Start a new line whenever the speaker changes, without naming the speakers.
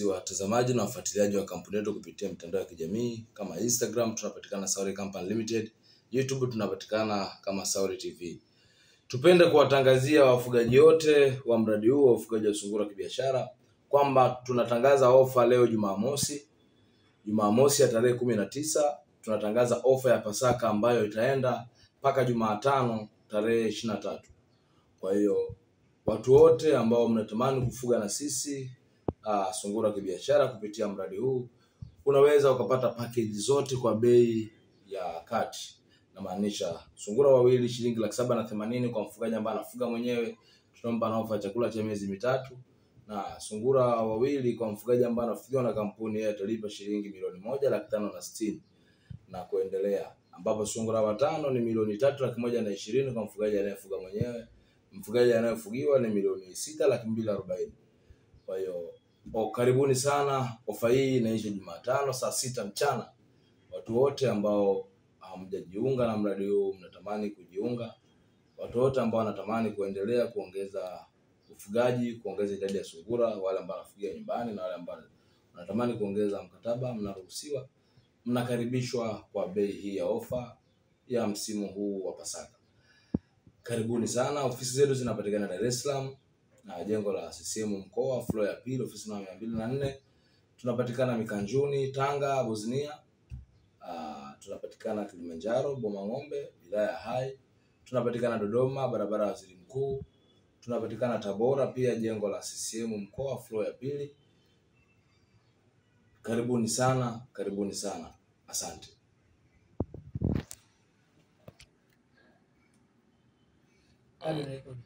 Watazamaji na wafuatiliaji wa kampuni yetu kupitia mitandao ya kijamii kama Instagram tunapatikana Sauri Company Limited, YouTube tunapatikana kama Sauri TV. Tupende kuwatangazia wafugaji wote wa mradi huu wa ufugaji wa sungura kibiashara kwamba tunatangaza ofa leo Jumamosi ya tarehe 19 tunatangaza ofa ya Pasaka ambayo itaenda mpaka Jumatano tarehe 23. Kwa hiyo watu wote ambao mnatamani kufuga na sisi sungura kibiashara kupitia mradi huu, unaweza ukapata package zote kwa bei ya kati. Na maanisha sungura wawili shilingi 780,000 kwa mfugaji ambaye anafuga mwenyewe, tunaomba na ofa chakula cha miezi 3, na sungura wawili kwa mfugaji ambaye anafugiwa na kampuni yeye atalipa shilingi 1,560,000 na kuendelea, ambapo sungura watano ni 3,120,000 kwa mfugaji anayefuga mwenyewe. Mfugaji anayefugiwa ni 6,240,000. Kwa hiyo karibuni sana, ofa hii inaisha Jumatano saa 6 mchana. Watu wote ambao hamjajiunga na mradi huu mnatamani kujiunga, watu wote ambao wanatamani kuendelea kuongeza ufugaji, kuongeza idadi ya sungura, wale ambao wanafugia nyumbani na wale ambao wanatamani kuongeza mkataba, mnaruhusiwa, mnakaribishwa kwa bei hii ya ofa ya msimu huu wa Pasaka. Karibuni sana. Ofisi zetu zinapatikana Dar es Salaam na jengo la CCM mkoa floor ya pili, ofisi namba 204. Tunapatikana Mikanjuni, Tanga, Bosnia. Tunapatikana Kilimanjaro, Bomang'ombe, wilaya ya Hai. Tunapatikana Dodoma, barabara ya Waziri Mkuu. Tunapatikana Tabora, pia jengo la CCM mkoa floor ya pili. Karibuni sana, karibuni sana. Asante.
Record.